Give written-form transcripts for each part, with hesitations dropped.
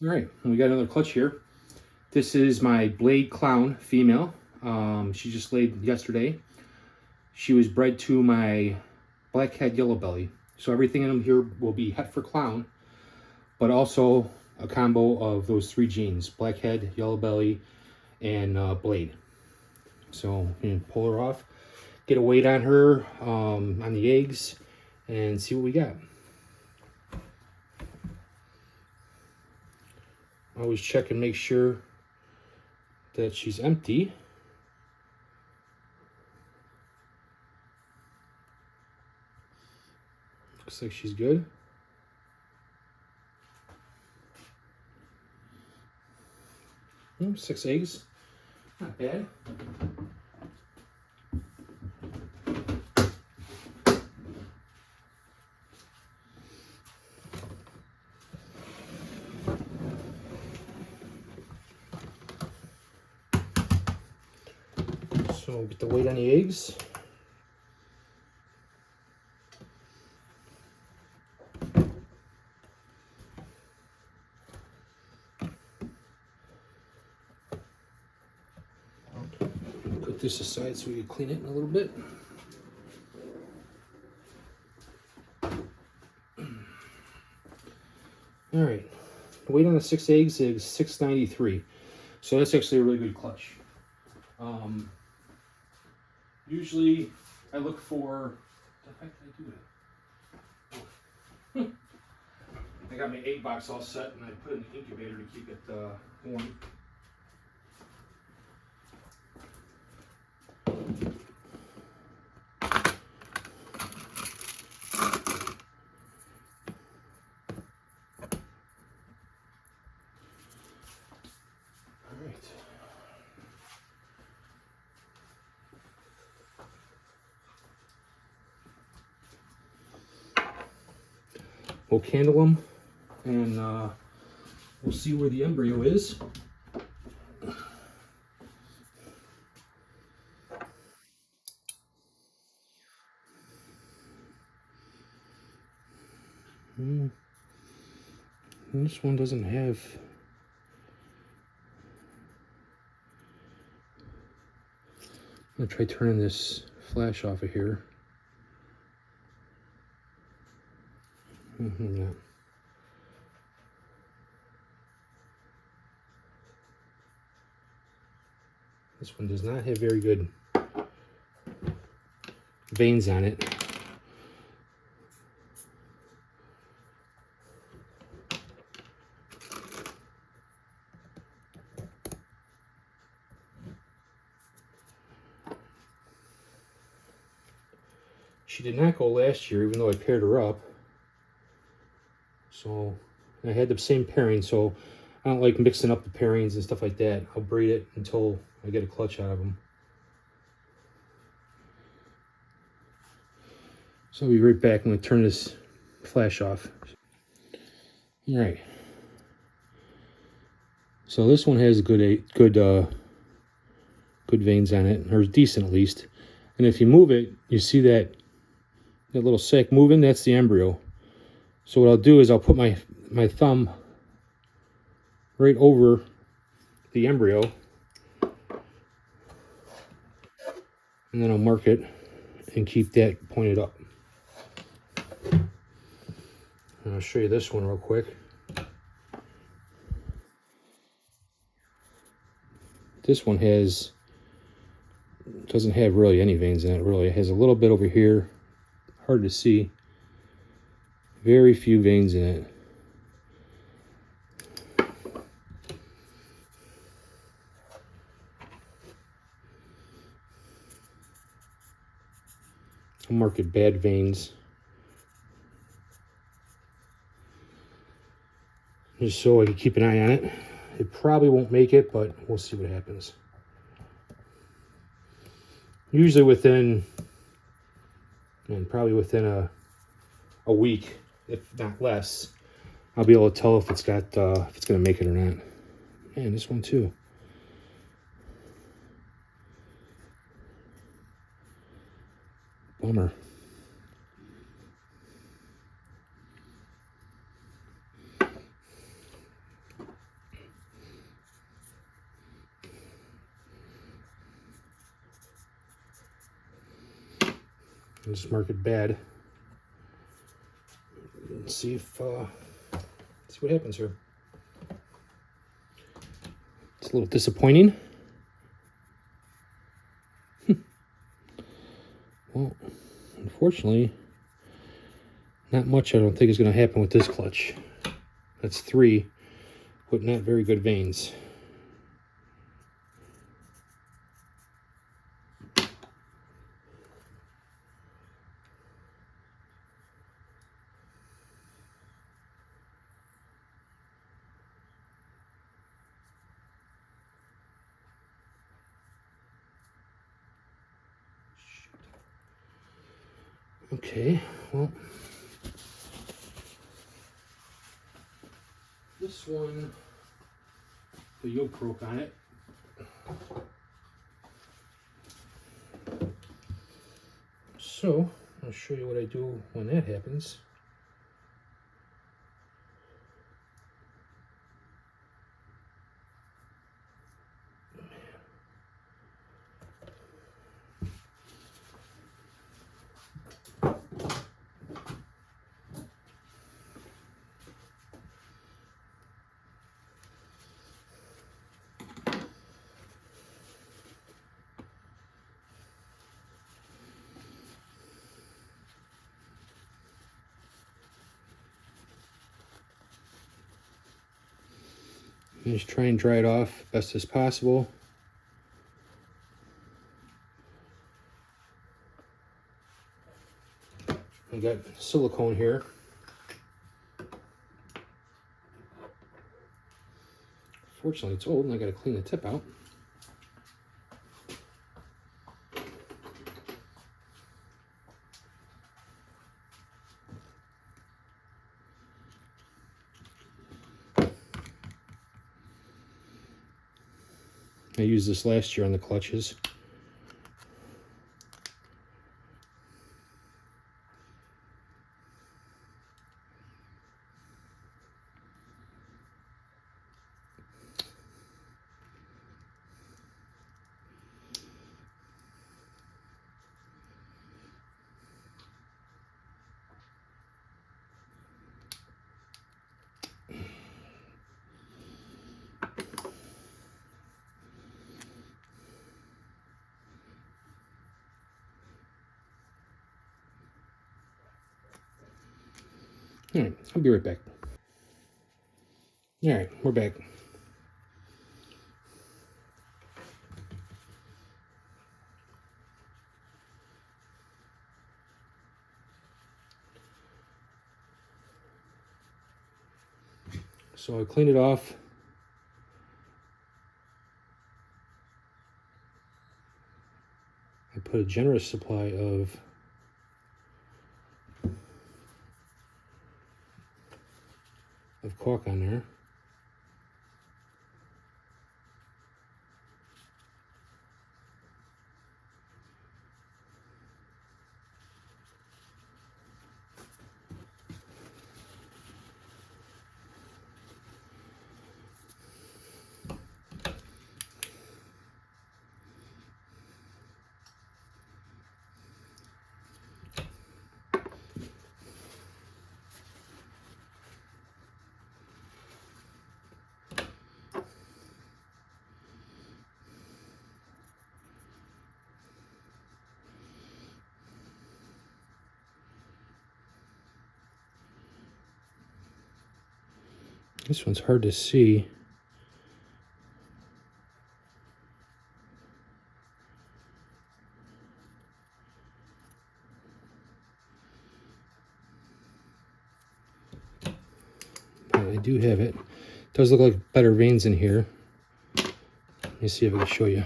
All right, we got another clutch here. This is my Blade Clown female. She just laid yesterday. She was bred to my blackhead Yellowbelly. So everything in them here will be het for clown, but also a combo of those three genes: blackhead, Yellowbelly, and Blade. So you can pull her off, get a weight on her, on the eggs, and see what we got. Always check and make sure that she's empty. Looks like she's good. Oh, 6 eggs, not bad. So get the weight on the eggs. Put this aside so we can clean it in a little bit. All right, the weight on the 6 eggs is 693. So that's actually a really good clutch. Usually I look for, the heck did I do it? I got my egg box all set and I put it in the incubator to keep it warm. All right. We'll candle them and we'll see where the embryo is. This one doesn't have. I'm gonna try turning this flash off of here. Yeah. This one does not have very good veins on it. She did not go last year, even though I paired her up. So I had the same pairing, so I don't like mixing up the pairings and stuff like that. I'll breed it until I get a clutch out of them. So I'll be right back when I turn this flash off. All right. So this one has good veins on it, or decent at least. And if you move it, you see that little sac moving. That's the embryo. So what I'll do is I'll put my thumb right over the embryo, and then I'll mark it and keep that pointed up. And I'll show you this one real quick. This one doesn't have really any veins in it, really. It has a little bit over here, hard to see. Very few veins in it. I'll mark it bad veins, just so I can keep an eye on it. It probably won't make it, but we'll see what happens. Usually within, and probably within a week, if not less, I'll be able to tell if it's got if it's gonna make it or not. Man, this one too. Bummer. I'll just mark it bad. And see if see what happens here. It's a little disappointing. Well, unfortunately, not much I don't think is going to happen with this clutch. That's 3 with not very good vanes. Okay, well, this one, the yoke broke on it. So, I'll show you what I do when that happens. And just try and dry it off best as possible. I got silicone here. Fortunately, it's old and I got to clean the tip out. I used this last year on the clutches. All right, I'll be right back. All right, we're back. So I cleaned it off. I put a generous supply of caulk on there. This one's hard to see. But I do have it. It does look like better veins in here. Let me see if I can show you.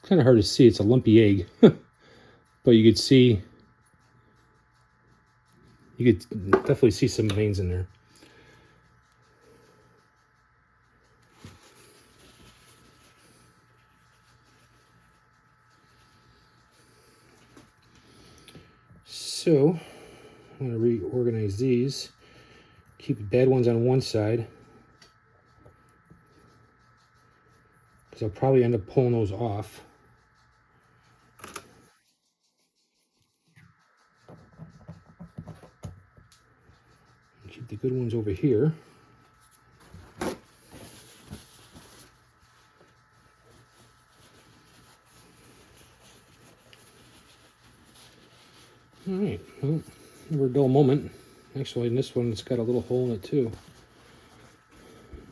Kind of hard to see. It's a lumpy egg. But you could see, you could definitely see some veins in there. So I'm going to reorganize these. Keep the bad ones on one side, because I'll probably end up pulling those off. Keep the good ones over here. All right, well, never a dull moment. Actually, in this one, it's got a little hole in it too. You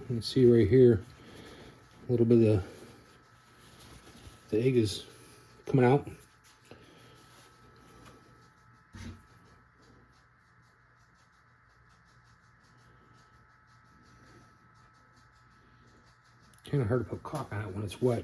can see right here, a little bit of the egg is coming out. Kind of hard to put caulk on it when it's wet.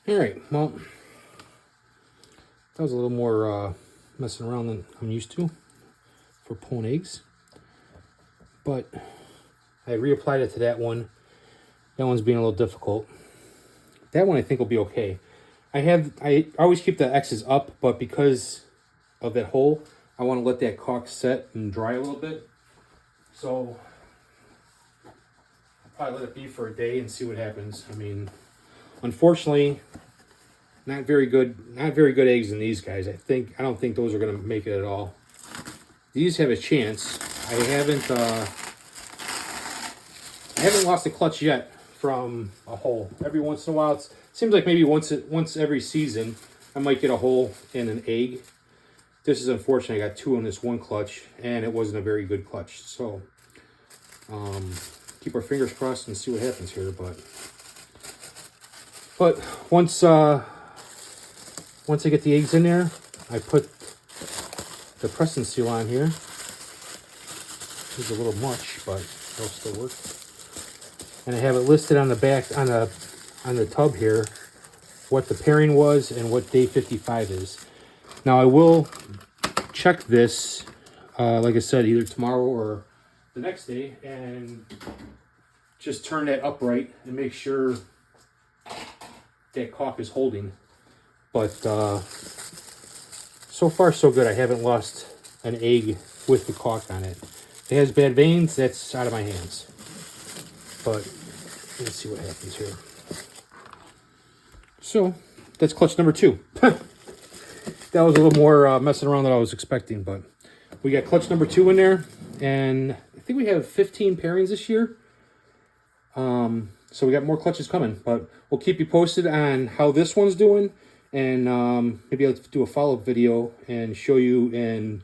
All right, well, that was a little more messing around than I'm used to for pulling eggs. But I reapplied it to that one. That one's being a little difficult. That one I think will be okay. I always keep the X's up, but because of that hole, I want to let that caulk set and dry a little bit. So I'll probably let it be for a day and see what happens. I mean, unfortunately, not very good eggs in these guys. I don't think those are going to make it at all. These have a chance. I haven't lost a clutch yet from a hole. Every once in a while, it seems like maybe once every season, I might get a hole in an egg. This is unfortunate. I got 2 on this one clutch, and it wasn't a very good clutch. So keep our fingers crossed and see what happens here. But once I get the eggs in there, I put the press and seal on here. It's a little much, but it'll still work. And I have it listed on the back on the tub here what the pairing was and what day 55 is. Now I will check this, like I said, either tomorrow or the next day, and just turn that upright and make sure that caulk is holding. But so far so good. I haven't lost an egg with the caulk on it. If it has bad veins, that's out of my hands. But let's see what happens here. So that's clutch number 2. That was a little more messing around than I was expecting, but we got clutch number 2 in there, and I think we have 15 pairings this year. So we got more clutches coming, but we'll keep you posted on how this one's doing, and maybe I'll do a follow-up video and show you in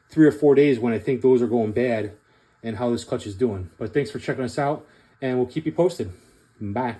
3 or 4 days when I think those are going bad and how this clutch is doing. But thanks for checking us out, and we'll keep you posted. Bye.